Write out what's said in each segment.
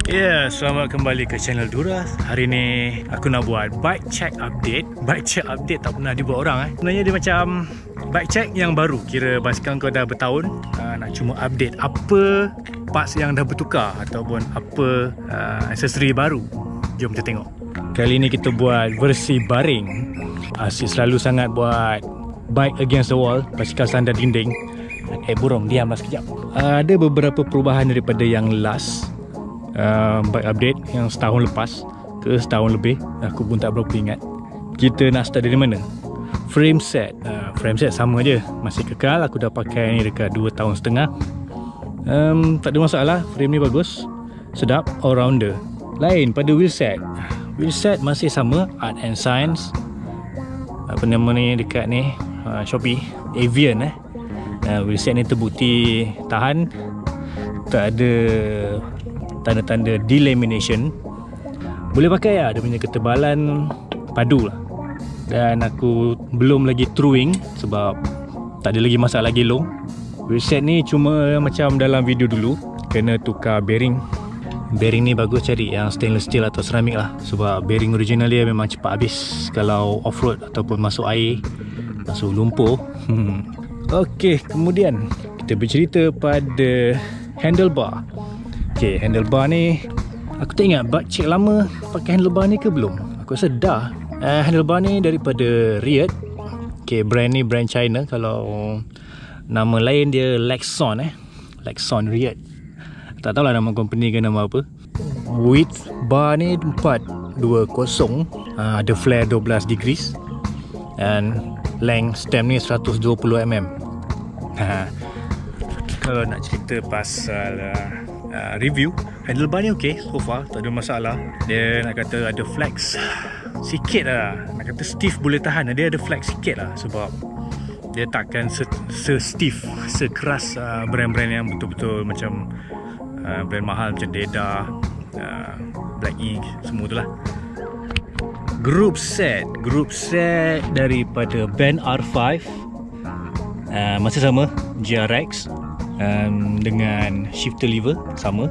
Ya, selamat kembali ke channel Duras. Hari ni aku nak buat bike check update. Bike check update tak pernah dibuat orang Sebenarnya dia macam bike check yang baru. Kira basikal kau dah bertahun, nak cuma update apa parts yang dah bertukar ataupun apa aksesori baru. Jom kita tengok. Kali ni kita buat versi baring. Asyik selalu sangat buat bike against the wall, basikal standar dinding. Burung, diamlah sekejap. Ada beberapa perubahan daripada yang last bike update yang setahun lepas ke setahun lebih. Aku pun tak berapa ingat. Kita nak start dari mana? Frame set. Frame set sama je, masih kekal. Aku dah pakai ni dekat 2 tahun setengah. Tak ada masalah. Frame ni bagus, sedap, all rounder. Lain pada wheel set. Wheel set masih sama, Art and Science. Apa nama ni dekat ni, Shopee, Avian. Wheel set ni terbukti tahan, tak ada tanda-tanda delamination. Boleh pakai lah, dia punya ketebalan padu lah. Dan aku belum lagi truing sebab tak ada lagi masalah gelong. Wheel set ni cuma macam dalam video dulu, kena tukar bearing. Bearing ni bagus cari yang stainless steel atau ceramik lah, sebab bearing original dia memang cepat habis kalau off-road ataupun masuk air, masuk lumpur. Okey, kemudian kita bercerita pada handlebar. Okay, handlebar ni aku tak ingat bike check lama pakai handlebar ni ke belum. Aku rasa dah. Handlebar ni daripada Riot. Okay, brand ni brand China. Kalau nama lain dia Lexon Lexon Riot. Tak tahulah nama company ke nama apa. Width bar ni 420. Ada flare 12 degrees. And length stem ni 120 mm. Kalau nak cerita pasal review, handlebar ni ok so far, tak ada masalah. Dia nak kata ada flex sikit lah, nak kata stiff boleh tahan. Dia ada flex sikit lah sebab dia takkan se-stiff, sekeras brand-brand yang betul-betul macam brand mahal macam Deda, Black Ink, semua tu lah. Group set daripada band R5, masih sama GRX, dengan shifter lever sama,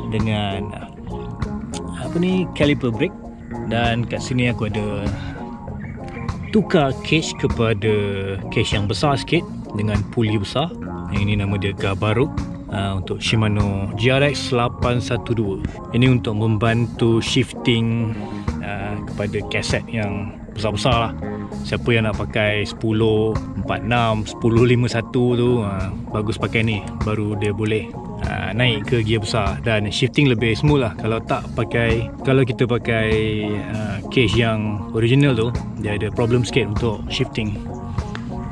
dengan apa ni, caliper brake. Dan kat sini aku ada tukar cage kepada cage yang besar sikit dengan puli besar. Yang ini nama dia Gabaruk, untuk Shimano GRX 812. Ini untuk membantu shifting kepada kaset yang besar-besar lah. Siapa yang nak pakai 1046, 1051 tu, bagus pakai ni, baru dia boleh naik ke gear besar dan shifting lebih smooth lah. Kalau kita pakai cage yang original tu, dia ada problem sikit untuk shifting,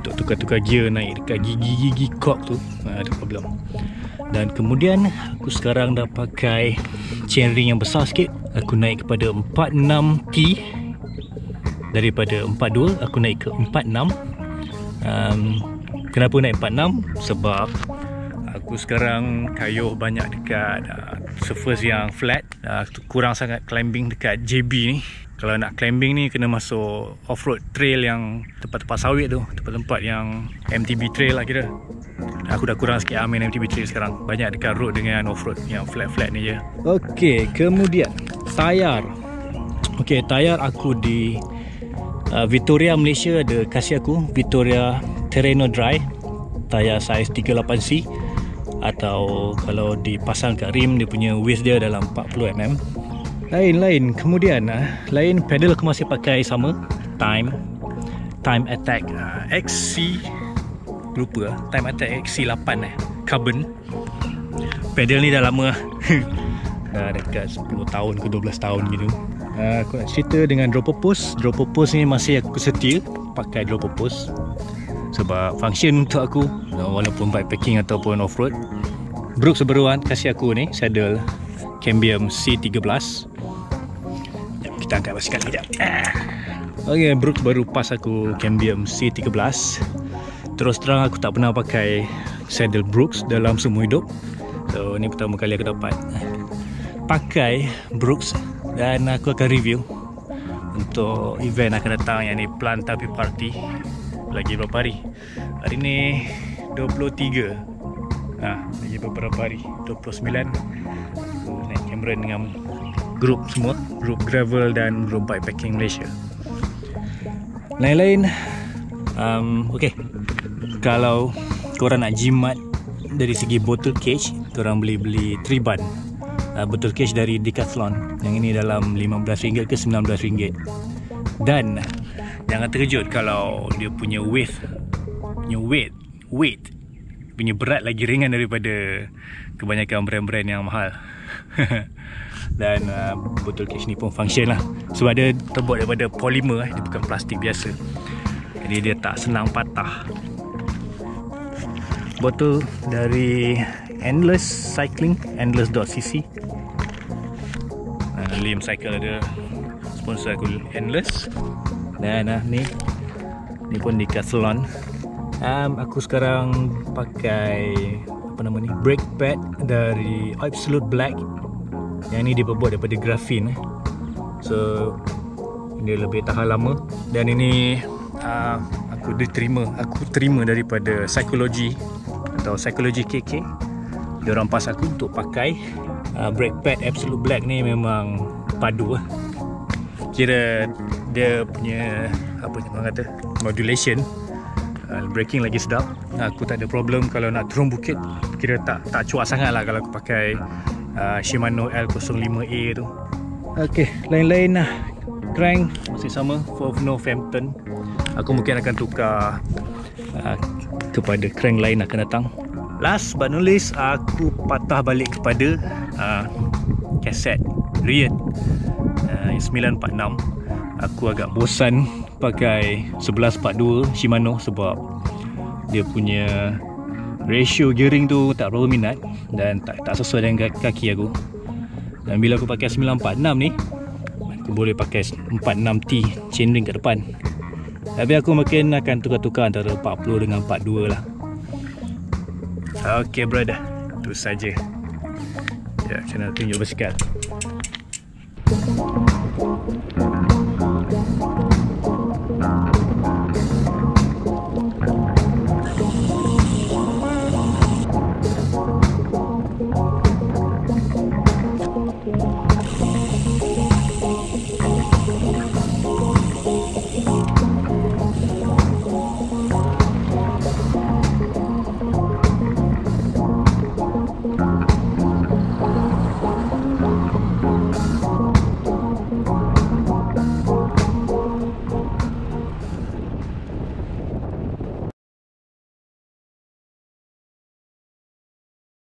untuk tukar-tukar gear naik dekat gigi-gigi cork tu, ada problem. Dan kemudian aku sekarang dah pakai chainring yang besar sikit. Aku naik kepada 46T. Daripada 42 aku naik ke 46. Kenapa naik 46? Sebab aku sekarang kayuh banyak dekat surface yang flat. Kurang sangat climbing dekat JB ni. Kalau nak climbing ni kena masuk off-road trail yang tempat-tempat sawit tu, tempat-tempat yang MTB trail lah kira. Aku dah kurang sikit main MTB trail sekarang. Banyak dekat road dengan off-road yang flat-flat ni je. Okey, kemudian tayar. Okey, tayar aku di Victoria Malaysia ada kasih aku Victoria Terreno Dry, tayar saiz 38C, atau kalau dipasang kat rim dia punya width dia dalam 40mm. Lain kemudian lain pedal aku masih pakai sama, Time Attack XC, lupa Time Attack XC8 carbon. Pedal ni dah lama dah dekat 10 tahun ke 12 tahun gitu. Aku nak cerita dengan dropper post. Dropper post ni masih aku setia pakai dropper post sebab function untuk aku, walaupun bikepacking ataupun off-road. Brooks baruan kasih aku ni saddle Cambium C13. Kita angkat basikal sekejap. Ok, Brooks baru pas aku Cambium C13. Terus terang aku tak pernah pakai saddle Brooks dalam semua hidup. So ni pertama kali aku dapat pakai Brooks. Dan aku akan review untuk event akan datang, yang ni Plant Tapi Party. Lagi berapa hari? Hari ni 23. Lagi beberapa hari, 29 aku naik brand-brand dengan grup semua, grup gravel dan grup bikepacking Malaysia. Lain-lain, okay, kalau korang nak jimat dari segi bottle cage, korang boleh beli Triban bottle cage dari Decathlon. Yang ini dalam RM15 ke RM19. Dan jangan terkejut kalau dia punya weight punya berat lagi ringan daripada kebanyakan brand-brand yang mahal. Dan botol cage ni pun function lah, sebab dia terbuat daripada polimer, dia bukan plastik biasa, jadi dia tak senang patah. Botol dari Endless Cycling, endless.cc. Liam Cycle ada sponsor aku, Endless. Dan ni pun Decathlon. Aku sekarang pakai brake pad dari Absolute Black. Yang ni dia berbuat daripada grafin, so dia lebih tahan lama. Dan ini aku terima daripada Psychology atau Psychology KK. Dia orang pas aku untuk pakai brake pad Absolute Black ni. Memang padu lah. Kira dia punya orang kata modulation, braking lagi sedap. Aku tak ada problem kalau nak turun bukit. Kira tak cuak sangat lah kalau aku pakai Shimano L05A tu. Ok, lain-lain lah. Crank masih sama, Fovno Phantom. Aku mungkin akan tukar kepada crank lain akan datang. Last but not least, aku patah balik kepada kaset Riot 946. Aku agak bosan pakai 1142 Shimano sebab dia punya ratio gearing tu tak berapa minat dan tak sesuai dengan kaki aku. Dan bila aku pakai 946 ni, aku boleh pakai 46T chainring kat depan. Tapi aku mungkin akan tukar-tukar antara 40 dengan 42 lah. Ok brother, itu saja. Ya, channel tunjuk basikal.